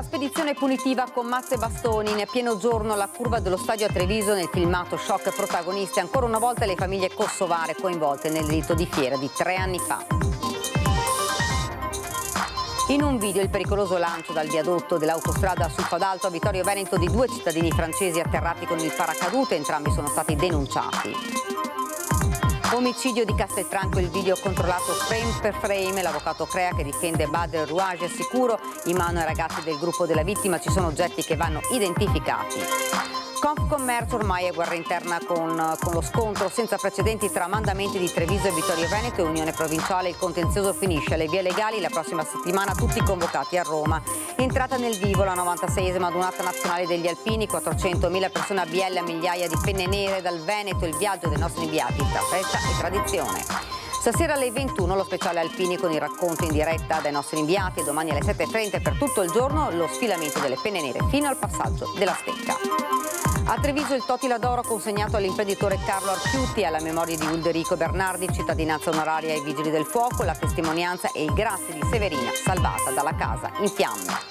La spedizione punitiva con mazze e bastoni in pieno giorno alla curva dello stadio a Treviso. Nel filmato shock protagonisti ancora una volta le famiglie kosovare coinvolte nel delitto di Fiera di 3 anni fa. In un video il pericoloso lancio dal viadotto dell'autostrada sul Fadalto a Vittorio Veneto di 2 cittadini francesi atterrati con il paracadute, entrambi sono stati denunciati. Omicidio di Castelfranco, il video controllato frame per frame. L'avvocato Crea che difende Badr Rouage è sicuro, in mano ai ragazzi del gruppo della vittima ci sono oggetti che vanno identificati. Confcommercio ormai è guerra interna con lo scontro senza precedenti tra mandamenti di Treviso e Vittorio Veneto e Unione Provinciale. Il contenzioso finisce alle vie legali la prossima settimana, tutti convocati a Roma. Entrata nel vivo la 96esima adunata nazionale degli alpini, 400.000 persone a Biella, migliaia di penne nere dal Veneto, il viaggio dei nostri inviati tra festa e tradizione. Stasera alle 21 lo speciale alpini con il racconto in diretta dai nostri inviati e domani alle 7:30 per tutto il giorno lo sfilamento delle penne nere fino al passaggio della Stecca. A Treviso il Totila d'Oro consegnato all'imprenditore Carlo Archiuti alla memoria di Ulderico Bernardi, cittadinanza onoraria ai Vigili del Fuoco, la testimonianza e il grazie di Severina salvata dalla casa in fiamme.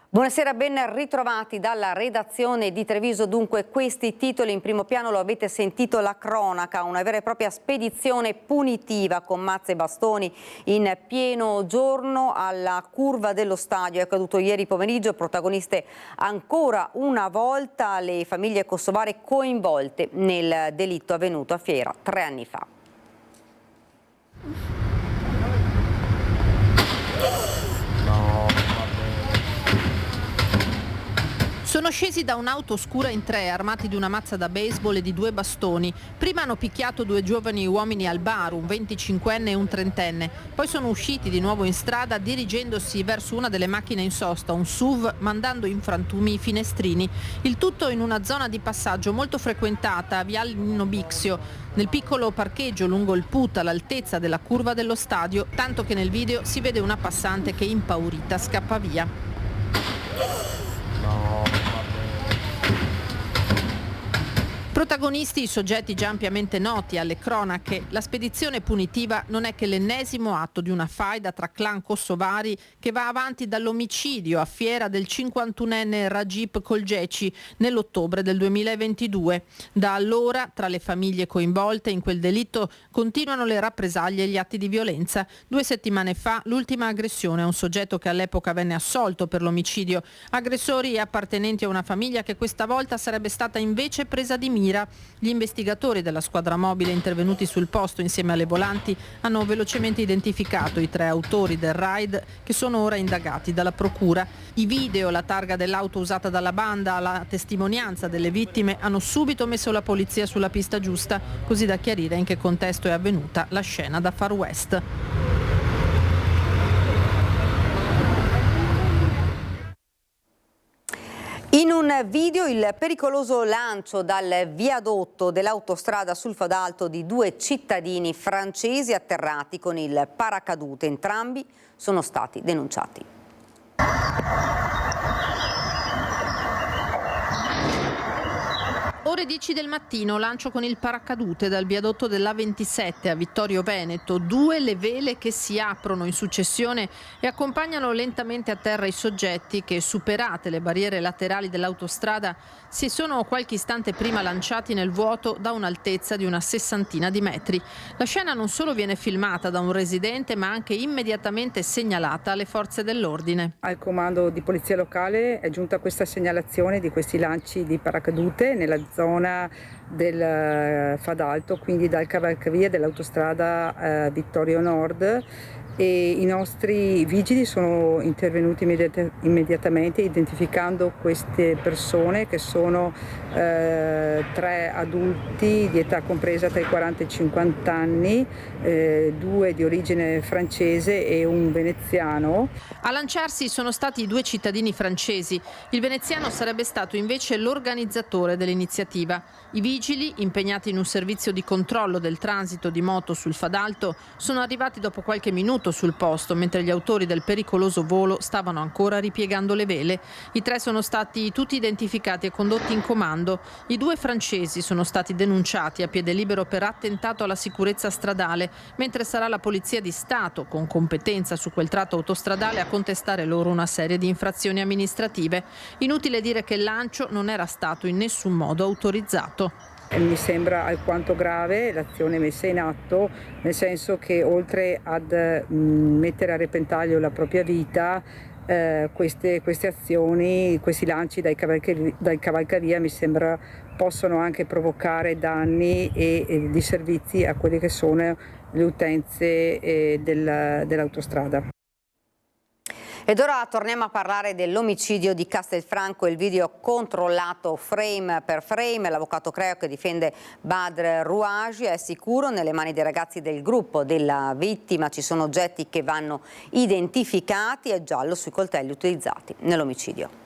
Buonasera, ben ritrovati dalla redazione di Treviso. Dunque questi titoli in primo piano lo avete sentito, la cronaca, una vera e propria spedizione punitiva con mazze e bastoni in pieno giorno alla curva dello stadio. È accaduto ieri pomeriggio, protagoniste ancora una volta le famiglie kosovare coinvolte nel delitto avvenuto a Fiera 3 anni fa. Sono scesi da un'auto scura in 3, armati di una mazza da baseball e di 2 bastoni. Prima hanno picchiato 2 giovani uomini al bar, un 25enne e un 30enne. Poi sono usciti di nuovo in strada dirigendosi verso una delle macchine in sosta, un SUV, mandando in frantumi i finestrini. Il tutto in una zona di passaggio molto frequentata, Viale Nino Bixio, nel piccolo parcheggio lungo il Put all'altezza della curva dello stadio, tanto che nel video si vede una passante che impaurita scappa via. Protagonisti i soggetti già ampiamente noti alle cronache. La spedizione punitiva non è che l'ennesimo atto di una faida tra clan kosovari che va avanti dall'omicidio a Fiera del 51enne Rajip Kolgeci nell'ottobre del 2022. Da allora, tra le famiglie coinvolte in quel delitto, continuano le rappresaglie e gli atti di violenza. 2 settimane fa l'ultima aggressione a un soggetto che all'epoca venne assolto per l'omicidio. Aggressori appartenenti a una famiglia che questa volta sarebbe stata invece presa di mira. Gli investigatori della squadra mobile intervenuti sul posto insieme alle volanti hanno velocemente identificato i 3 autori del raid che sono ora indagati dalla procura. I video, la targa dell'auto usata dalla banda, la testimonianza delle vittime hanno subito messo la polizia sulla pista giusta, così da chiarire in che contesto è avvenuta la scena da Far West. In un video il pericoloso lancio dal viadotto dell'autostrada sul Fadalto di 2 cittadini francesi atterrati con il paracadute. Entrambi sono stati denunciati. Ore 10 del mattino, lancio con il paracadute dal viadotto dell'A27 a Vittorio Veneto. 2 le vele che si aprono in successione e accompagnano lentamente a terra i soggetti che, superate le barriere laterali dell'autostrada, si sono qualche istante prima lanciati nel vuoto da un'altezza di una 60ina di metri. La scena non solo viene filmata da un residente, ma anche immediatamente segnalata alle forze dell'ordine. Al comando di polizia locale è giunta questa segnalazione di questi lanci di paracadute nella zona del Fadalto, quindi dal cavalcavia dell'autostrada Vittorio Nord, e i nostri vigili sono intervenuti immediatamente identificando queste persone che sono 3 adulti di età compresa tra i 40 e i 50 anni, 2 di origine francese e un veneziano. A lanciarsi sono stati i 2 cittadini francesi. Il veneziano sarebbe stato invece l'organizzatore dell'iniziativa. I vigili, impegnati in un servizio di controllo del transito di moto sul Fadalto, sono arrivati dopo qualche minuto giunto sul posto mentre gli autori del pericoloso volo stavano ancora ripiegando le vele. I 3 sono stati tutti identificati e condotti in comando. I 2 francesi sono stati denunciati a piede libero per attentato alla sicurezza stradale, mentre sarà la Polizia di Stato, con competenza su quel tratto autostradale, a contestare loro una serie di infrazioni amministrative. Inutile dire che il lancio non era stato in nessun modo autorizzato. Mi sembra alquanto grave l'azione messa in atto, nel senso che oltre ad mettere a repentaglio la propria vita, queste azioni, questi lanci dai cavalcavia mi sembra possono anche provocare danni e disservizi a quelle che sono le utenze dell'autostrada. Ed ora torniamo a parlare dell'omicidio di Castelfranco, il video controllato frame per frame. L'avvocato Crea che difende Badr Rouaji è sicuro nelle mani dei ragazzi del gruppo della vittima. Ci sono oggetti che vanno identificati e giallo sui coltelli utilizzati nell'omicidio.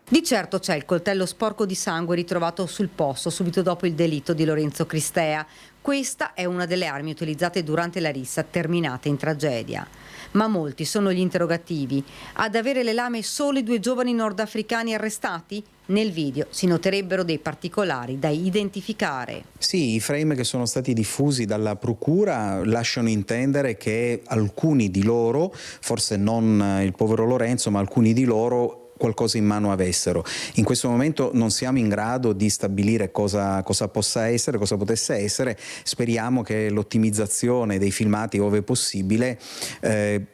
Di certo c'è il coltello sporco di sangue ritrovato sul posto subito dopo il delitto di Lorenzo Cristea. Questa è una delle armi utilizzate durante la rissa terminata in tragedia. Ma molti sono gli interrogativi. Ad avere le lame solo i 2 giovani nordafricani arrestati? Nel video si noterebbero dei particolari da identificare. Sì, i frame che sono stati diffusi dalla procura lasciano intendere che alcuni di loro, forse non il povero Lorenzo, ma alcuni di loro qualcosa in mano avessero. In questo momento non siamo in grado di stabilire cosa possa essere, cosa potesse essere. Speriamo che l'ottimizzazione dei filmati, ove possibile,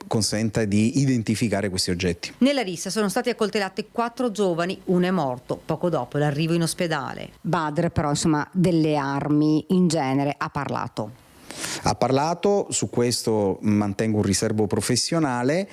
consenta di identificare questi oggetti. Nella rissa sono stati accoltellati 4 giovani, uno è morto poco dopo l'arrivo in ospedale. Badr però delle armi in genere ha parlato. Ha parlato, su questo mantengo un riservo professionale.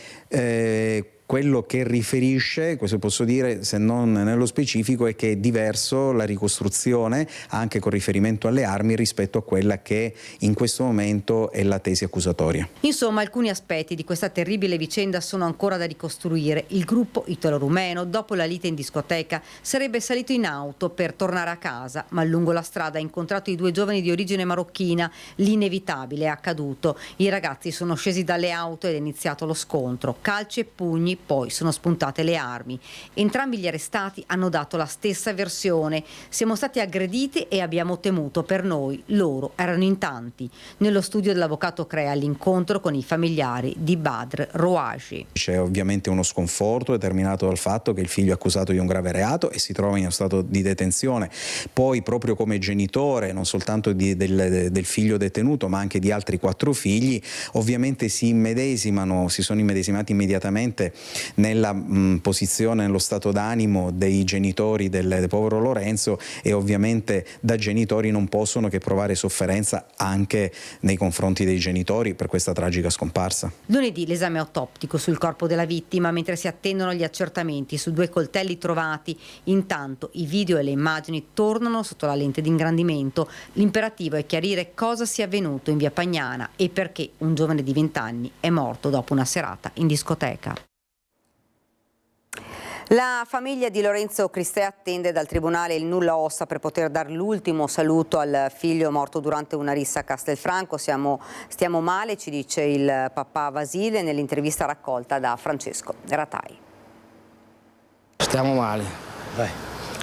Quello che riferisce, questo posso dire se non nello specifico, è che è diverso la ricostruzione anche con riferimento alle armi rispetto a quella che in questo momento è la tesi accusatoria. Insomma, alcuni aspetti di questa terribile vicenda sono ancora da ricostruire. Il gruppo italo-rumeno, dopo la lite in discoteca, sarebbe salito in auto per tornare a casa, ma lungo la strada ha incontrato i 2 giovani di origine marocchina. L'inevitabile è accaduto. I ragazzi sono scesi dalle auto ed è iniziato lo scontro. Calci e pugni, poi sono spuntate le armi. Entrambi gli arrestati hanno dato la stessa versione. Siamo stati aggrediti e abbiamo temuto per noi. Loro erano in tanti. Nello studio dell'avvocato Crea l'incontro con i familiari di Badr Rouaji. C'è ovviamente uno sconforto determinato dal fatto che il figlio è accusato di un grave reato e si trova in uno stato di detenzione. Poi proprio come genitore, non soltanto del figlio detenuto ma anche di altri 4 figli, ovviamente si sono immedesimati immediatamente nella posizione, nello stato d'animo dei genitori del povero Lorenzo, e ovviamente da genitori non possono che provare sofferenza anche nei confronti dei genitori per questa tragica scomparsa. Lunedì l'esame autoptico sul corpo della vittima, mentre si attendono gli accertamenti su 2 coltelli trovati. Intanto i video e le immagini tornano sotto la lente di ingrandimento. L'imperativo è chiarire cosa sia avvenuto in via Pagnana e perché un giovane di 20 anni è morto dopo una serata in discoteca. La famiglia di Lorenzo Cristea attende dal tribunale il nulla osta per poter dare l'ultimo saluto al figlio morto durante una rissa a Castelfranco. Stiamo male, ci dice il papà Vasile nell'intervista raccolta da Francesco Ratai. Stiamo male,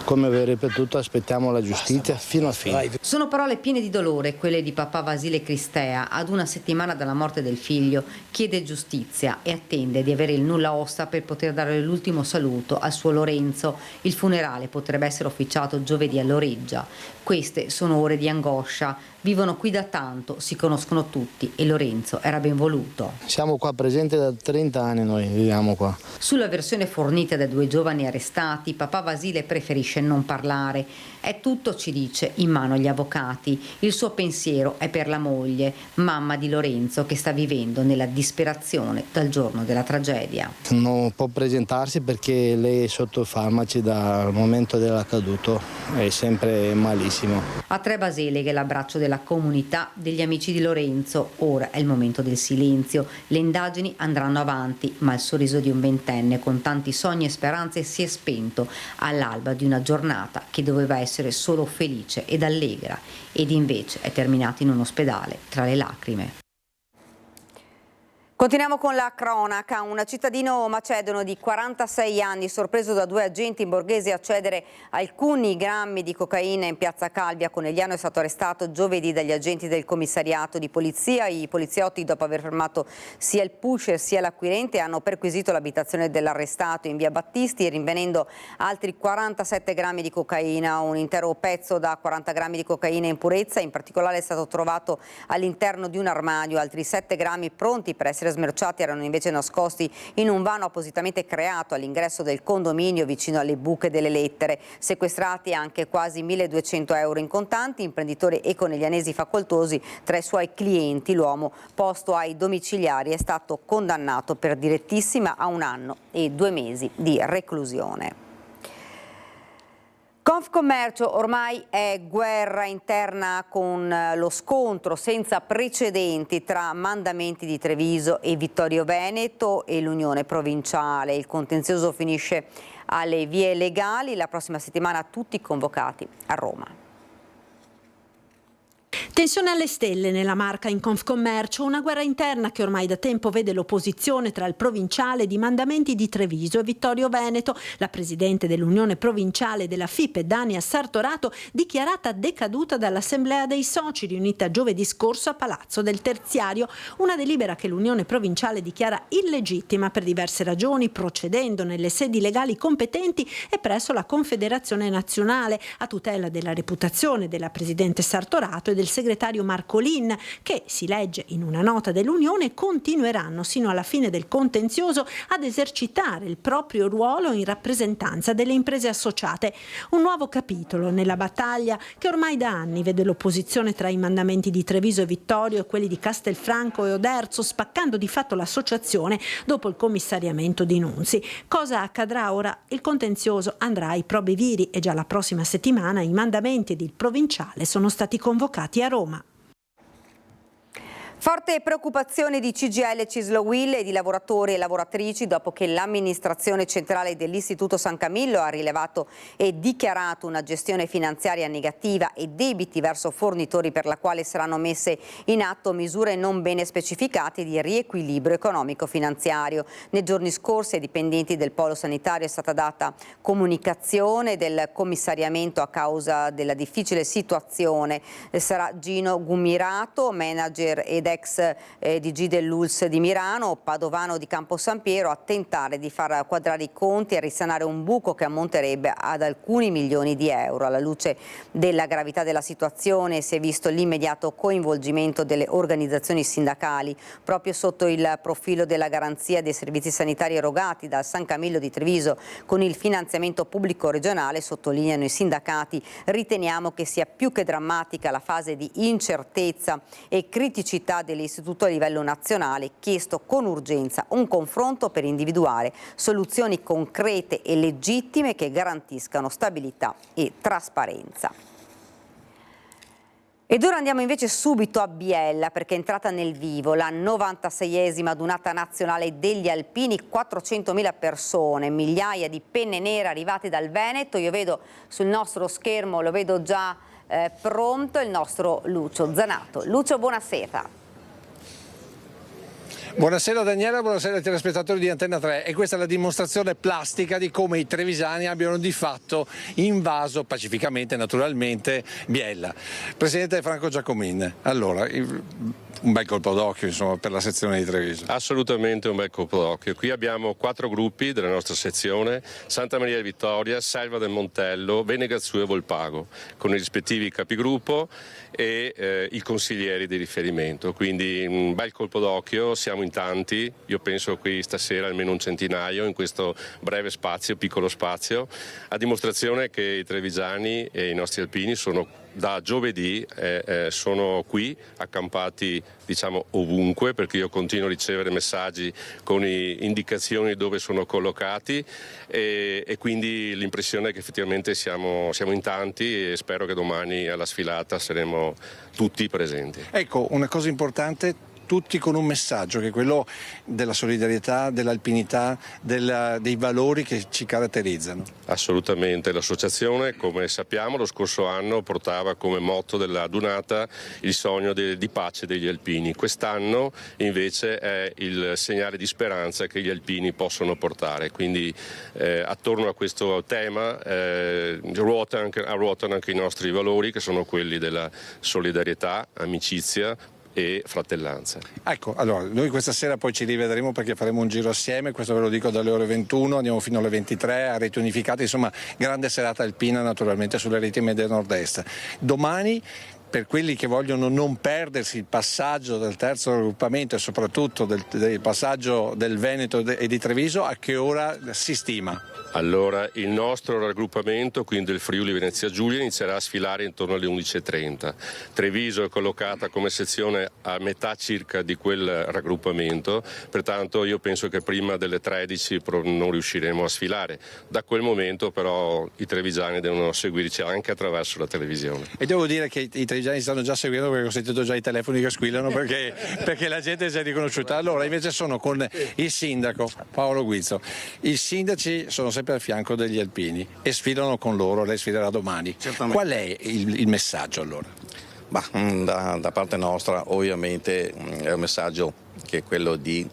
come avevo ripetuto, aspettiamo la giustizia fino a fine. Sono parole piene di dolore quelle di papà Vasile Cristea. Ad una settimana dalla morte del figlio chiede giustizia e attende di avere il nulla osta per poter dare l'ultimo saluto al suo Lorenzo. Il funerale potrebbe essere officiato giovedì a Loreggia. Queste sono ore di angoscia. Vivono qui da tanto, si conoscono tutti e Lorenzo era ben voluto. Siamo qua presenti da 30 anni, noi viviamo qua. Sulla versione fornita dai 2 giovani arrestati, papà Vasile preferisce non parlare. È tutto, ci dice, in mano agli avvocati. Il suo pensiero è per la moglie, mamma di Lorenzo, che sta vivendo nella disperazione dal giorno della tragedia. Non può presentarsi perché lei è sotto farmaci dal momento dell'accaduto, è sempre malissimo. A 3 baseleghe l'abbraccio della comunità, degli amici di Lorenzo. Ora è il momento del silenzio. Le indagini andranno avanti, ma il sorriso di un 20enne con tanti sogni e speranze si è spento all'alba di una giornata che doveva essere solo felice ed allegra, ed invece è terminata in un ospedale tra le lacrime. Continuiamo con la cronaca. Un cittadino macedono di 46 anni, sorpreso da 2 agenti in borghese a cedere alcuni grammi di cocaina in piazza Calvi a Conegliano, è stato arrestato giovedì dagli agenti del commissariato di polizia. I poliziotti, dopo aver fermato sia il pusher sia l'acquirente, hanno perquisito l'abitazione dell'arrestato in via Battisti, rinvenendo altri 47 grammi di cocaina, un intero pezzo da 40 grammi di cocaina in purezza. In particolare è stato trovato all'interno di un armadio altri 7 grammi pronti per essere smerciati, erano invece nascosti in un vano appositamente creato all'ingresso del condominio vicino alle buche delle lettere. Sequestrati anche quasi 1.200 euro in contanti. Imprenditore e coneglianesi facoltosi tra i suoi clienti. L'uomo, posto ai domiciliari, è stato condannato per direttissima a 1 anno e 2 mesi di reclusione. Confcommercio ormai è guerra interna, con lo scontro senza precedenti tra Mandamenti di Treviso e Vittorio Veneto e l'Unione Provinciale. Il contenzioso finisce alle vie legali. La prossima settimana tutti convocati a Roma. Tensione alle stelle nella Marca in Confcommercio, una guerra interna che ormai da tempo vede l'opposizione tra il provinciale di Mandamenti di Treviso e Vittorio Veneto. La presidente dell'Unione Provinciale della FIPE, Dania Sartorato, dichiarata decaduta dall'Assemblea dei Soci riunita giovedì scorso a Palazzo del Terziario, una delibera che l'Unione Provinciale dichiara illegittima per diverse ragioni, procedendo nelle sedi legali competenti e presso la Confederazione Nazionale, a tutela della reputazione della presidente Sartorato e del segretario Marcolin, che, si legge in una nota dell'Unione, continueranno sino alla fine del contenzioso ad esercitare il proprio ruolo in rappresentanza delle imprese associate. Un nuovo capitolo nella battaglia che ormai da anni vede l'opposizione tra i Mandamenti di Treviso e Vittorio e quelli di Castelfranco e Oderzo, spaccando di fatto l'associazione dopo il commissariamento di Nunzi. Cosa accadrà ora? Il contenzioso andrà ai probi viri e già la prossima settimana i Mandamenti ed il provinciale sono stati convocati a Roma. Forte preoccupazione di CGIL, Cislo-Will e di lavoratori e lavoratrici dopo che l'amministrazione centrale dell'Istituto San Camillo ha rilevato e dichiarato una gestione finanziaria negativa e debiti verso fornitori, per la quale saranno messe in atto misure non bene specificate di riequilibrio economico-finanziario. Nei giorni scorsi ai dipendenti del polo sanitario è stata data comunicazione del commissariamento a causa della difficile situazione. Sarà Gino Gumirato, manager ed ex DG dell'ULS di Mirano, padovano di Campo San Piero, a tentare di far quadrare i conti e risanare un buco che ammonterebbe ad alcuni milioni di euro. Alla luce della gravità della situazione si è visto l'immediato coinvolgimento delle organizzazioni sindacali proprio sotto il profilo della garanzia dei servizi sanitari erogati dal San Camillo di Treviso con il finanziamento pubblico regionale. Sottolineano i sindacati: riteniamo che sia più che drammatica la fase di incertezza e criticità dell'istituto a livello nazionale, chiesto con urgenza un confronto per individuare soluzioni concrete e legittime che garantiscano stabilità e trasparenza. Ed ora andiamo invece subito a Biella, perché è entrata nel vivo la 96esima adunata nazionale degli alpini, 400.000 persone, migliaia di penne nere arrivate dal Veneto. Io vedo sul nostro schermo, lo vedo già pronto, il nostro Lucio Zanato. Lucio, buonasera. Buonasera Daniela, buonasera ai telespettatori di Antenna 3, e questa è la dimostrazione plastica di come i trevisani abbiano di fatto invaso pacificamente, naturalmente, Biella. Presidente Franco Giacomin, allora, un bel colpo d'occhio insomma per la sezione di Treviso. Assolutamente un bel colpo d'occhio. Qui abbiamo 4 gruppi della nostra sezione: Santa Maria di Vittoria, Selva del Montello, Venegazzù e Volpago, con i rispettivi capigruppo e i consiglieri di riferimento. Quindi un bel colpo d'occhio, siamo in tanti, io penso qui stasera almeno un centinaio in questo breve spazio, piccolo spazio, a dimostrazione che i trevisani e i nostri alpini sono da giovedì sono qui accampati, diciamo, ovunque, perché io continuo a ricevere messaggi con indicazioni dove sono collocati e quindi l'impressione è che effettivamente siamo in tanti, e spero che domani alla sfilata saremo tutti presenti. Ecco, una cosa importante: tutti con un messaggio che è quello della solidarietà, dell'alpinità, dei valori che ci caratterizzano. Assolutamente, l'associazione, come sappiamo, lo scorso anno portava come motto della Dunata il sogno di pace degli alpini. Quest'anno invece è il segnale di speranza che gli alpini possono portare, quindi attorno a questo tema ruotano anche i nostri valori, che sono quelli della solidarietà, amicizia e fratellanza. Ecco, allora noi questa sera poi ci rivedremo perché faremo un giro assieme, questo ve lo dico dalle ore 21, andiamo fino alle 23 a Reti Unificate, insomma grande serata alpina naturalmente sulle reti medie nord-est. Domani, per quelli che vogliono non perdersi il passaggio del terzo raggruppamento e soprattutto del passaggio del Veneto e di Treviso, a che ora si stima? Allora, il nostro raggruppamento, quindi del Friuli Venezia Giulia, inizierà a sfilare intorno alle 11.30. Treviso è collocata come sezione a metà circa di quel raggruppamento, pertanto io penso che prima delle 13 non riusciremo a sfilare. Da quel momento però i trevigiani devono seguirci anche attraverso la televisione. E devo dire che i trevigiani stanno già seguendo perché ho sentito già i telefoni che squillano perché la gente si è riconosciuta. Allora invece sono con il sindaco Paolo Guizzo. I sindaci sono sempre al fianco degli alpini e sfilano con loro, lei sfilerà domani. Certamente. Qual è il messaggio allora? Da parte nostra ovviamente è un messaggio che è quello di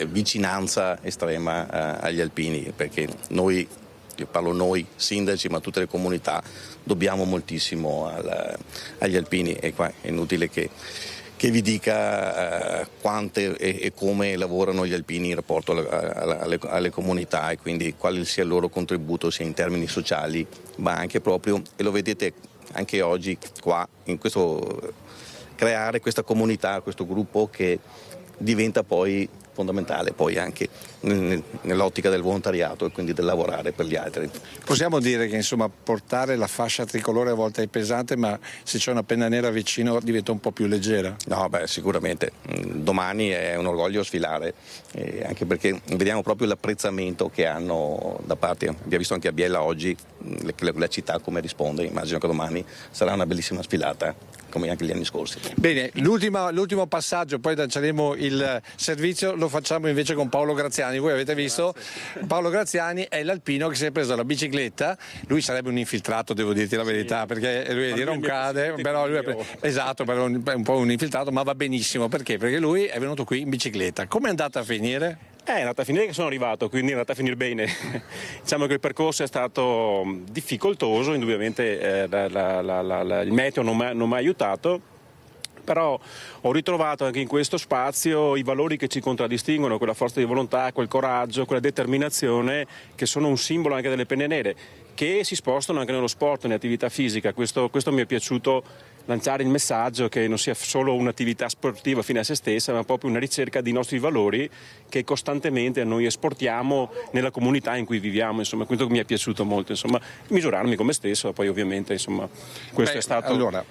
vicinanza estrema agli alpini, perché noi, io parlo noi sindaci, ma tutte le comunità dobbiamo moltissimo agli alpini, e qua è inutile che vi dica quante e come lavorano gli alpini in rapporto alle comunità, e quindi quale sia il loro contributo sia in termini sociali, ma anche proprio, e lo vedete anche oggi qua, in questo creare questa comunità, questo gruppo che diventa poi fondamentale poi anche nell'ottica del volontariato e quindi del lavorare per gli altri. Possiamo dire che insomma portare la fascia tricolore a volte è pesante, ma se c'è una penna nera vicino diventa un po' più leggera? No, sicuramente. Domani è un orgoglio sfilare, anche perché vediamo proprio l'apprezzamento che hanno da parte, abbiamo visto anche a Biella oggi la città come risponde, immagino che domani sarà una bellissima sfilata come anche gli anni scorsi. Bene, l'ultimo passaggio, poi lanciaremo il servizio, lo facciamo invece con Paolo Graziani. Voi avete visto, Paolo Graziani è l'alpino che si è preso la bicicletta, lui sarebbe un infiltrato, devo dirti la verità, perché lui di Roncade, però lui esatto, però è un po' un infiltrato, ma va benissimo, perché lui è venuto qui in bicicletta. Come è andata a finire? È andata a finire che sono arrivato, quindi è andata a finire bene. Diciamo che il percorso è stato difficoltoso, indubbiamente il meteo non mi ha aiutato, però ho ritrovato anche in questo spazio i valori che ci contraddistinguono, quella forza di volontà, quel coraggio, quella determinazione che sono un simbolo anche delle penne nere, che si spostano anche nello sport, nell'attività fisica. Questo mi è piaciuto, lanciare il messaggio che non sia solo un'attività sportiva fine a se stessa, ma proprio una ricerca di nostri valori che costantemente noi esportiamo nella comunità in cui viviamo. Insomma, questo mi è piaciuto molto, insomma, misurarmi con me stesso, poi ovviamente insomma, questo è stato... Allora,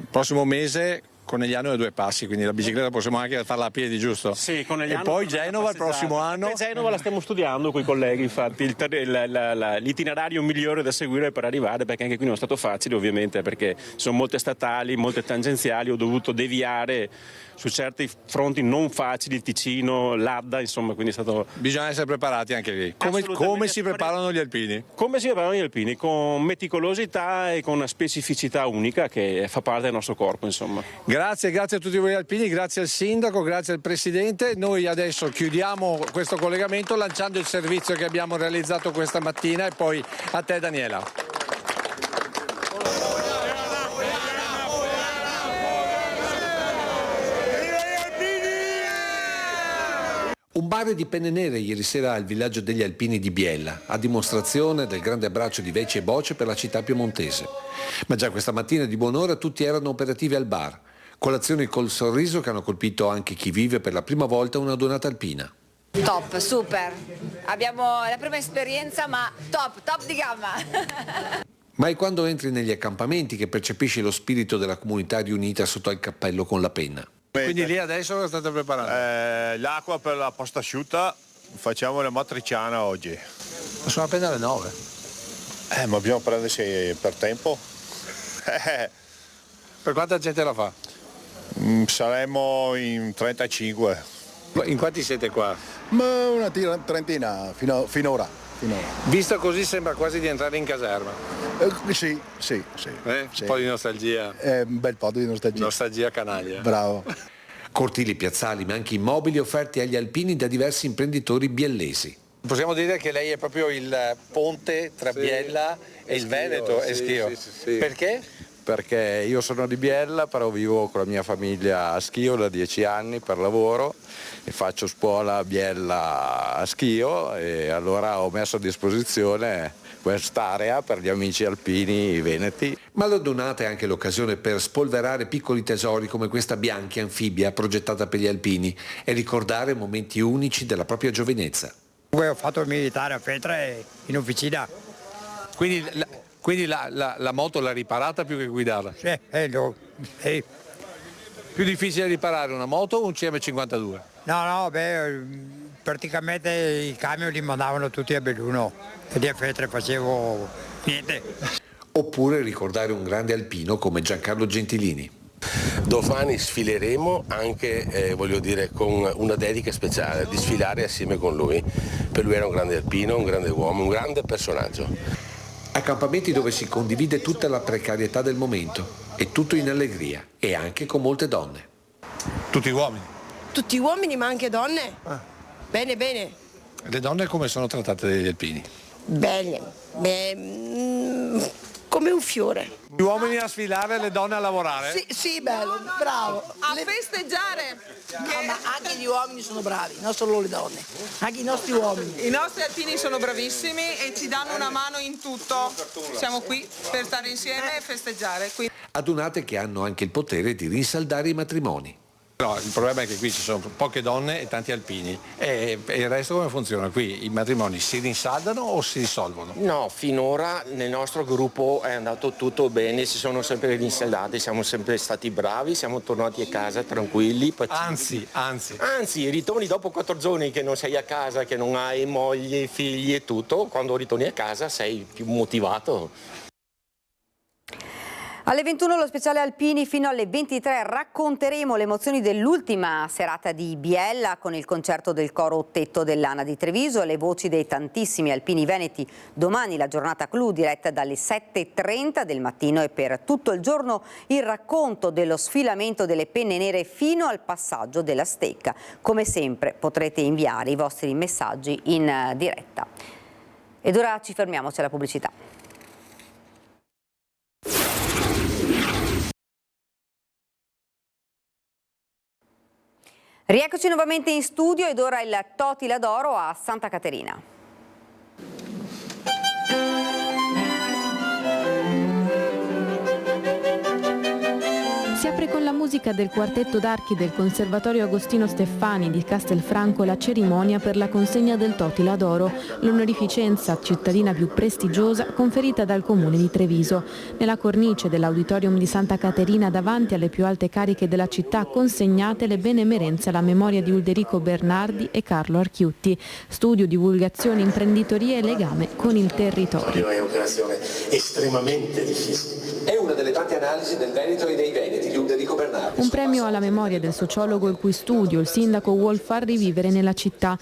prossimo mese Conegliano è 2 passi, quindi la bicicletta possiamo anche farla a piedi, giusto? Sì, Conegliano. E poi Genova il prossimo anno? Genova la stiamo studiando con i colleghi, infatti l'itinerario migliore da seguire per arrivare, perché anche qui non è stato facile ovviamente, perché ci sono molte statali, molte tangenziali, ho dovuto deviare su certi fronti non facili, il Ticino, l'Adda, insomma, quindi è stato... Bisogna essere preparati anche lì. Come si preparano gli alpini? Come si preparano gli alpini? Con meticolosità e con una specificità unica che fa parte del nostro corpo, insomma. Grazie a tutti voi alpini, grazie al sindaco, grazie al presidente. Noi adesso chiudiamo questo collegamento lanciando il servizio che abbiamo realizzato questa mattina, e poi a te Daniela. Un bar di penne nere ieri sera al villaggio degli Alpini di Biella, a dimostrazione del grande abbraccio di Veci e Boce per la città piemontese. Ma già questa mattina di buon'ora tutti erano operativi al bar. Colazioni col sorriso che hanno colpito anche chi vive per la prima volta una donata alpina. Top, super. Abbiamo la prima esperienza, ma top di gamma. Ma è quando entri negli accampamenti che percepisci lo spirito della comunità riunita sotto il cappello con la penna. Quindi lì adesso cosa state preparando? L'acqua per la pasta asciutta, facciamo la matriciana oggi. Sono appena le 9. Ma bisogna prendersi per tempo. Per quanta gente la fa? Saremmo in 35. In quanti siete qua? Ma una trentina finora. Visto così sembra quasi di entrare in caserma. Sì. Sì. Un po' di nostalgia. Un bel po' di nostalgia. Nostalgia canaglia. Bravo. Cortili piazzali, ma anche immobili offerti agli alpini da diversi imprenditori biellesi. Possiamo dire che lei è proprio il ponte tra Biella e il Veneto e Schio. Sì. Perché? Perché io sono di Biella, però vivo con la mia famiglia a Schio da 10 anni per lavoro e faccio scuola a Biella a Schio, e allora ho messo a disposizione quest'area per gli amici alpini veneti. Ma la donata è anche l'occasione per spolverare piccoli tesori come questa Bianchi anfibia progettata per gli alpini e ricordare momenti unici della propria giovinezza. Ho fatto il militare a Feltre in officina. Quindi la moto l'ha riparata più che guidata? Sì. Più difficile riparare una moto o un CM52? No, praticamente i camion li mandavano tutti a Belluno e di a Feltre facevo niente. Oppure ricordare un grande alpino come Giancarlo Gentilini. Domani sfileremo anche, con una dedica speciale, di sfilare assieme con lui. Per lui era un grande alpino, un grande uomo, un grande personaggio. Accampamenti dove si condivide tutta la precarietà del momento e tutto in allegria e anche con molte donne. Tutti uomini? Tutti uomini ma anche donne? Bene. Le donne come sono trattate dagli alpini? Bene. Come un fiore. Gli uomini a sfilare, le donne a lavorare? Sì, bello, bravo. A festeggiare. No, ma anche gli uomini sono bravi, non solo le donne, anche i nostri uomini. I nostri alpini sono bravissimi e ci danno una mano in tutto. Siamo qui per stare insieme e festeggiare. Adunate che hanno anche il potere di rinsaldare i matrimoni. No, il problema è che qui ci sono poche donne e tanti alpini. E il resto come funziona? Qui i matrimoni si rinsaldano o si risolvono? No, finora nel nostro gruppo è andato tutto bene, si sono sempre rinsaldati, siamo sempre stati bravi, siamo tornati a casa tranquilli. Anzi. Anzi, ritorni dopo 4 giorni che non sei a casa, che non hai moglie, figli e tutto, quando ritorni a casa sei più motivato. Alle 21 lo speciale Alpini, fino alle 23 racconteremo le emozioni dell'ultima serata di Biella con il concerto del coro Ottetto dell'Ana di Treviso e le voci dei tantissimi alpini veneti. Domani la giornata clou diretta dalle 7:30 del mattino e per tutto il giorno il racconto dello sfilamento delle penne nere fino al passaggio della stecca. Come sempre potrete inviare i vostri messaggi in diretta. Ed ora ci fermiamo, c'è la pubblicità. Rieccoci nuovamente in studio ed ora il Totila d'Oro a Santa Caterina. Si apre con la musica del quartetto d'archi del Conservatorio Agostino Steffani di Castelfranco la cerimonia per la consegna del Totila d'Oro, l'onorificenza cittadina più prestigiosa conferita dal Comune di Treviso. Nella cornice dell'Auditorium di Santa Caterina, davanti alle più alte cariche della città, consegnate le benemerenze alla memoria di Ulderico Bernardi e Carlo Archiutti. Studio, divulgazione, imprenditoria e legame con il territorio. È un'operazione estremamente difficile. È una delle tante analisi del Veneto e dei Veneti di Ulderico Bernardi. Un premio alla memoria del sociologo il cui studio il sindaco vuol far rivivere nella città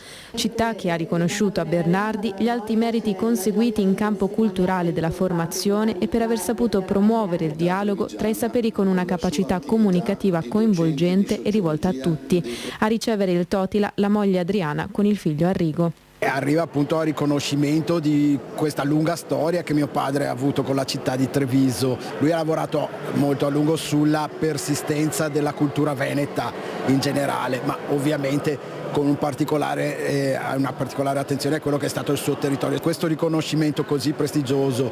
che ha riconosciuto a Bernardi gli alti meriti conseguiti in campo culturale della formazione e per aver saputo promuovere il dialogo tra i saperi con una capacità comunicativa coinvolgente e rivolta a tutti. A ricevere il Totila la moglie Adriana con il figlio Arrigo. Arriva appunto al riconoscimento di questa lunga storia che mio padre ha avuto con la città di Treviso. Lui ha lavorato molto a lungo sulla persistenza della cultura veneta in generale, ma ovviamente con una particolare attenzione a quello che è stato il suo territorio. Questo riconoscimento così prestigioso,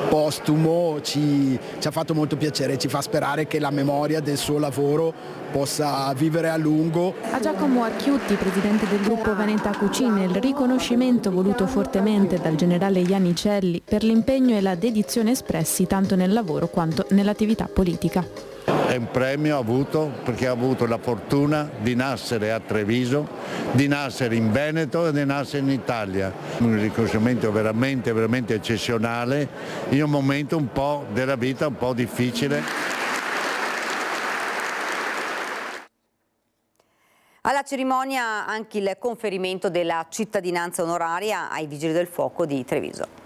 postumo, ci ha fatto molto piacere, ci fa sperare che la memoria del suo lavoro possa vivere a lungo. A Giacomo Archiutti, presidente del gruppo Veneta Cucine, il riconoscimento voluto fortemente dal generale Iannicelli per l'impegno e la dedizione espressi tanto nel lavoro quanto nell'attività politica. È un premio avuto perché ha avuto la fortuna di nascere a Treviso, di nascere in Veneto e di nascere in Italia. Un riconoscimento veramente eccezionale in un momento un po' della vita un po' difficile. Alla cerimonia anche il conferimento della cittadinanza onoraria ai Vigili del Fuoco di Treviso.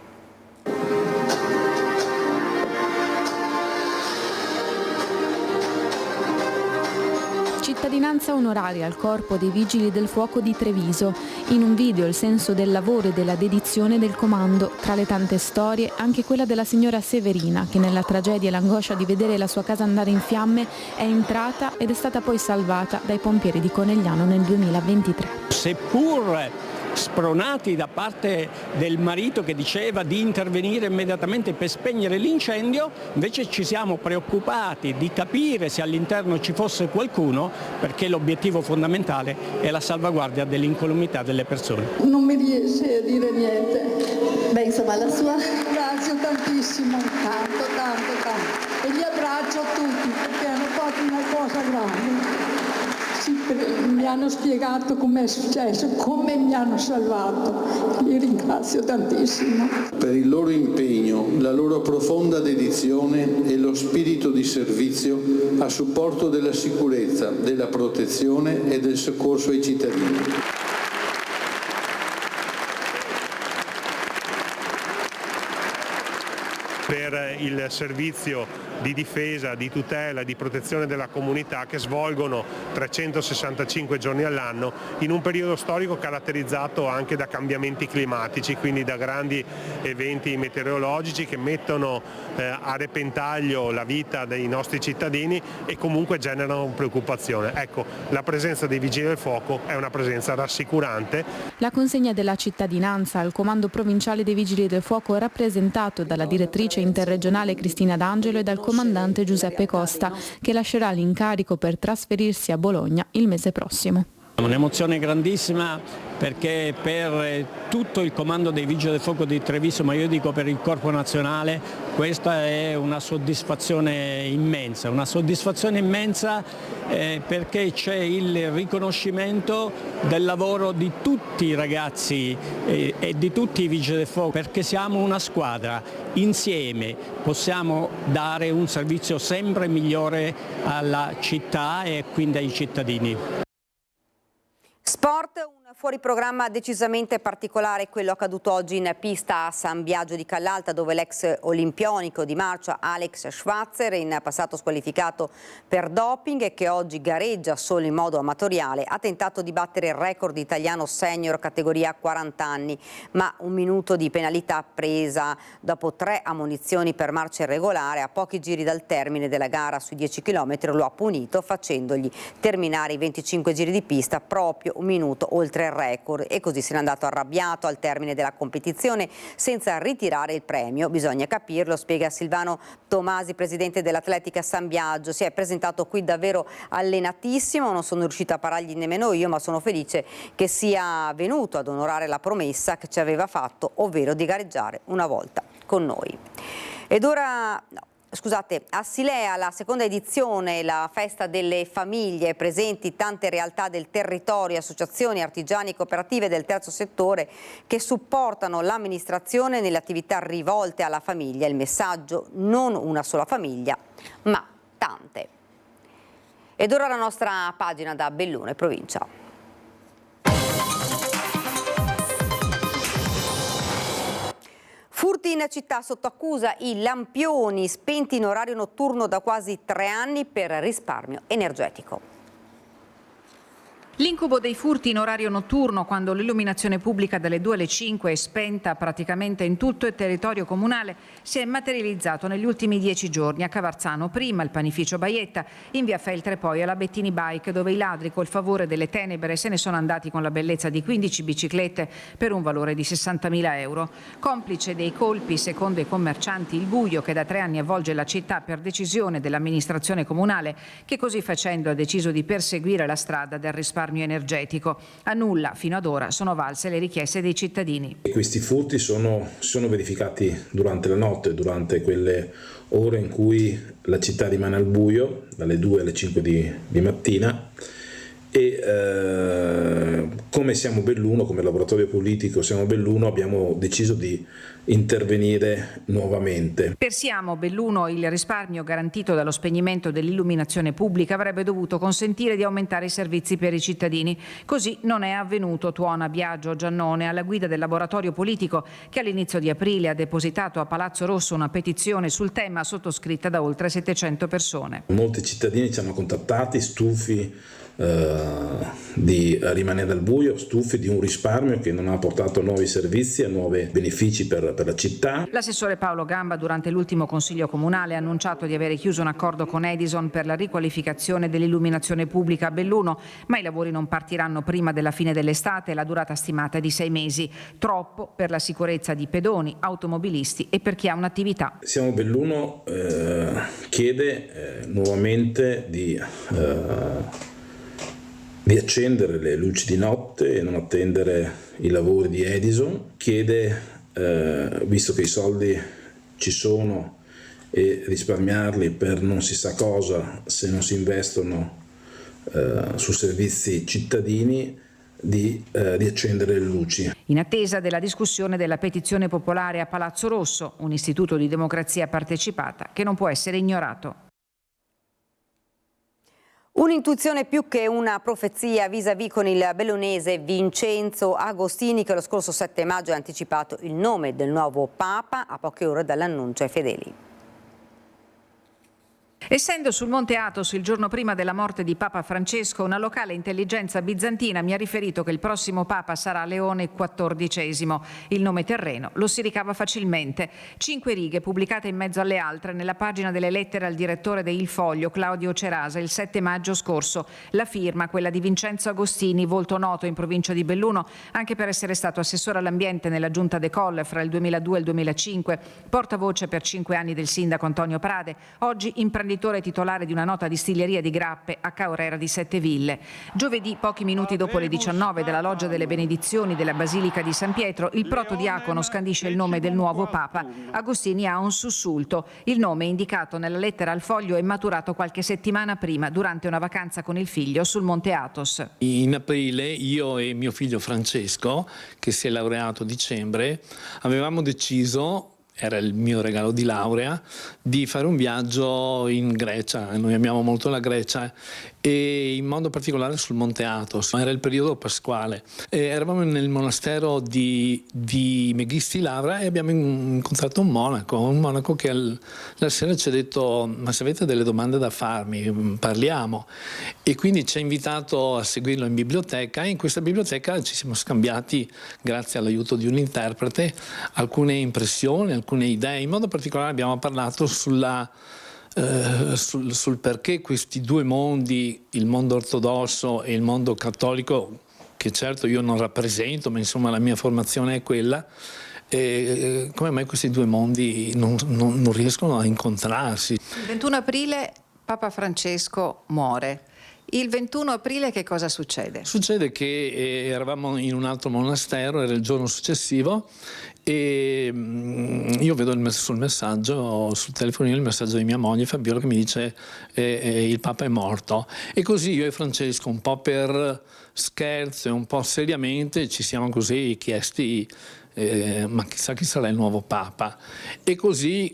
Cittadinanza onoraria al Corpo dei Vigili del Fuoco di Treviso. In un video il senso del lavoro e della dedizione del comando. Tra le tante storie anche quella della signora Severina, che nella tragedia e l'angoscia di vedere la sua casa andare in fiamme è entrata ed è stata poi salvata dai pompieri di Conegliano nel 2023. Seppur spronati da parte del marito che diceva di intervenire immediatamente per spegnere l'incendio, invece ci siamo preoccupati di capire se all'interno ci fosse qualcuno, perché l'obiettivo fondamentale è la salvaguardia dell'incolumità delle persone. Non mi riesce a dire niente. Beh, insomma, la sua ringrazio tantissimo, tanto. E li abbraccio tutti perché hanno fatto una cosa grande. Mi hanno spiegato com'è successo, come mi hanno salvato. Li ringrazio tantissimo. Per il loro impegno, la loro profonda dedizione e lo spirito di servizio a supporto della sicurezza, della protezione e del soccorso ai cittadini. Per il servizio di difesa, di tutela, di protezione della comunità che svolgono 365 giorni all'anno in un periodo storico caratterizzato anche da cambiamenti climatici, quindi da grandi eventi meteorologici che mettono a repentaglio la vita dei nostri cittadini e comunque generano preoccupazione. Ecco, la presenza dei Vigili del Fuoco è una presenza rassicurante. La consegna della cittadinanza al Comando Provinciale dei Vigili del Fuoco, rappresentato dalla direttrice interregionale Cristina D'Angelo e dal comandante Giuseppe Costa, che lascerà l'incarico per trasferirsi a Bologna il mese prossimo. Un'emozione grandissima perché per tutto il comando dei Vigili del Fuoco di Treviso, ma io dico per il Corpo Nazionale, questa è una soddisfazione immensa perché c'è il riconoscimento del lavoro di tutti i ragazzi e di tutti i Vigili del Fuoco, perché siamo una squadra, insieme possiamo dare un servizio sempre migliore alla città e quindi ai cittadini. Sport, un fuoriprogramma decisamente particolare, quello accaduto oggi in pista a San Biagio di Callalta, dove l'ex olimpionico di marcia Alex Schwarzer, in passato squalificato per doping e che oggi gareggia solo in modo amatoriale, ha tentato di battere il record italiano senior categoria 40 anni, ma un minuto di penalità presa dopo 3 ammonizioni per marcia irregolare a pochi giri dal termine della gara sui 10 km lo ha punito, facendogli terminare i 25 giri di pista proprio un minuto oltre il record, e così se n'è andato arrabbiato al termine della competizione senza ritirare il premio. Bisogna capirlo, spiega Silvano Tomasi, presidente dell'Atletica San Biagio. Si è presentato qui davvero allenatissimo, non sono riuscita a parargli nemmeno io, ma sono felice che sia venuto ad onorare la promessa che ci aveva fatto, ovvero di gareggiare una volta con noi. Ed ora... Scusate, a Silea, la seconda edizione, la festa delle famiglie, presenti tante realtà del territorio, associazioni, artigiani e cooperative del terzo settore che supportano l'amministrazione nelle attività rivolte alla famiglia. Il messaggio: non una sola famiglia, ma tante. Ed ora la nostra pagina da Belluno, provincia. Furti in città, sotto accusa i lampioni spenti in orario notturno da quasi 3 anni per risparmio energetico. L'incubo dei furti in orario notturno, quando l'illuminazione pubblica dalle 2 alle 5 è spenta praticamente in tutto il territorio comunale, si è materializzato negli ultimi 10 giorni a Cavarzano, prima al panificio Baietta, in via Feltre poi alla Bettini Bike, dove i ladri col favore delle tenebre se ne sono andati con la bellezza di 15 biciclette per un valore di 60.000 euro. Complice dei colpi, secondo i commercianti, il buio che da 3 anni avvolge la città per decisione dell'amministrazione comunale, che così facendo ha deciso di perseguire la strada del risparmio energetico. A nulla fino ad ora sono valse le richieste dei cittadini. Questi furti sono verificati durante la notte, durante quelle ore in cui la città rimane al buio, dalle 2 alle 5 di mattina, e come siamo Belluno, come laboratorio politico siamo Belluno, abbiamo deciso di intervenire nuovamente. Per Siamo Belluno il risparmio garantito dallo spegnimento dell'illuminazione pubblica avrebbe dovuto consentire di aumentare i servizi per i cittadini. Così non è avvenuto, tuona Biagio Giannone, alla guida del laboratorio politico che all'inizio di aprile ha depositato a Palazzo Rosso una petizione sul tema sottoscritta da oltre 700 persone. Molti cittadini ci hanno contattati stufi di rimanere al buio, stufi di un risparmio che non ha portato nuovi servizi e nuovi benefici per la città. L'assessore Paolo Gamba durante l'ultimo consiglio comunale ha annunciato di avere chiuso un accordo con Edison per la riqualificazione dell'illuminazione pubblica a Belluno, ma i lavori non partiranno prima della fine dell'estate e la durata stimata è di 6 mesi, troppo per la sicurezza di pedoni, automobilisti e per chi ha un'attività. Siamo Belluno chiede nuovamente di accendere le luci di notte e non attendere i lavori di Edison, chiede, visto che i soldi ci sono, e risparmiarli per non si sa cosa se non si investono su servizi cittadini, di accendere le luci. In attesa della discussione della petizione popolare a Palazzo Rosso, un istituto di democrazia partecipata che non può essere ignorato. Un'intuizione più che una profezia vis-à-vis con il bellunese Vincenzo Agostini, che lo scorso 7 maggio ha anticipato il nome del nuovo Papa a poche ore dall'annuncio ai fedeli. Essendo sul Monte Athos il giorno prima della morte di Papa Francesco, una locale intelligenza bizantina mi ha riferito che il prossimo Papa sarà Leone XIV. Il nome terreno lo si ricava facilmente. 5 righe pubblicate in mezzo alle altre nella pagina delle lettere al direttore de Il Foglio, Claudio Cerasa, il 7 maggio scorso. La firma, quella di Vincenzo Agostini, volto noto in provincia di Belluno, anche per essere stato assessore all'ambiente nella giunta De Colle fra il 2002 e il 2005, portavoce per 5 anni del sindaco Antonio Prade, oggi imprenditore titolare di una nota distilleria di grappe a Caorera di Sette Ville. Giovedì, pochi minuti dopo le 19 della Loggia delle Benedizioni della Basilica di San Pietro, il protodiacono scandisce il nome del nuovo Papa. Agostini ha un sussulto. Il nome indicato nella lettera al Foglio è maturato qualche settimana prima, durante una vacanza con il figlio sul Monte Athos. In aprile io e mio figlio Francesco, che si è laureato a dicembre, avevamo deciso, era il mio regalo di laurea, di fare un viaggio in Grecia. Noi amiamo molto la Grecia e in modo particolare sul Monte Athos. Era il periodo pasquale. Eravamo nel monastero di Meghisti Lavra e abbiamo incontrato un monaco che la sera ci ha detto: ma se avete delle domande da farmi, parliamo. E quindi ci ha invitato a seguirlo in biblioteca, e in questa biblioteca ci siamo scambiati, grazie all'aiuto di un interprete, alcune impressioni, alcune idee. In modo particolare abbiamo parlato sul perché questi due mondi, il mondo ortodosso e il mondo cattolico, che certo io non rappresento, ma insomma la mia formazione è quella, e come mai questi due mondi non riescono a incontrarsi. Il 21 aprile Papa Francesco muore. Il 21 aprile che cosa succede? Succede che eravamo in un altro monastero, era il giorno successivo, e io vedo sul messaggio, sul telefonino, il messaggio di mia moglie Fabiola che mi dice il Papa è morto. E così io e Francesco, un po' per scherzo e un po' seriamente, ci siamo così chiesti ma chissà chi sarà il nuovo Papa. E così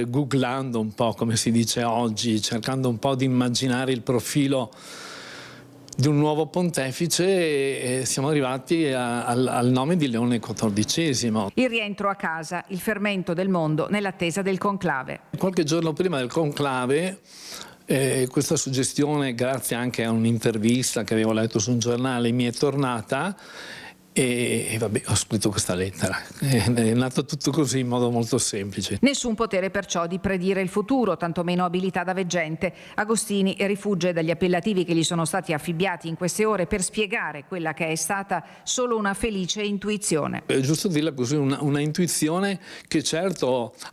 googlando un po', come si dice oggi, cercando un po' di immaginare il profilo di un nuovo pontefice, siamo arrivati al nome di Leone XIV. Il rientro a casa, il fermento del mondo nell'attesa del conclave. Qualche giorno prima del conclave, questa suggestione, grazie anche a un'intervista che avevo letto su un giornale, mi è tornata. E vabbè, ho scritto questa lettera. È nato tutto così in modo molto semplice. Nessun potere perciò di predire il futuro, tantomeno abilità da veggente. Agostini rifugge dagli appellativi che gli sono stati affibbiati in queste ore per spiegare quella che è stata solo una felice intuizione. È giusto dirla così, una intuizione che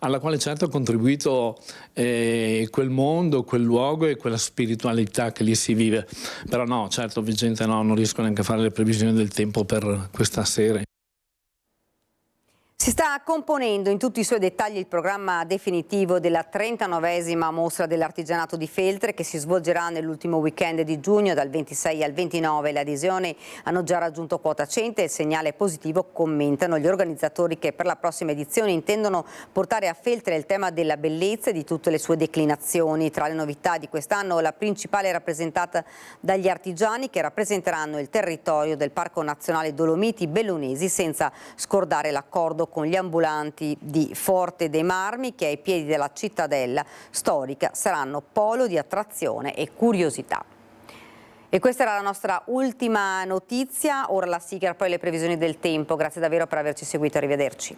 alla quale certo ha contribuito quel mondo, quel luogo e quella spiritualità che lì si vive. Però no, certo, veggente no, non riesco neanche a fare le previsioni del tempo per questa sera. Si sta componendo in tutti i suoi dettagli il programma definitivo della 39esima mostra dell'artigianato di Feltre, che si svolgerà nell'ultimo weekend di giugno dal 26 al 29. Le adesioni hanno già raggiunto quota 100 e il segnale positivo commentano gli organizzatori, che per la prossima edizione intendono portare a Feltre il tema della bellezza e di tutte le sue declinazioni. Tra le novità di quest'anno la principale è rappresentata dagli artigiani, che rappresenteranno il territorio del Parco Nazionale Dolomiti Bellunesi, senza scordare l'accordo con gli ambulanti di Forte dei Marmi, che ai piedi della cittadella storica saranno polo di attrazione e curiosità. E questa era la nostra ultima notizia, ora la sigla, poi le previsioni del tempo. Grazie davvero per averci seguito, arrivederci.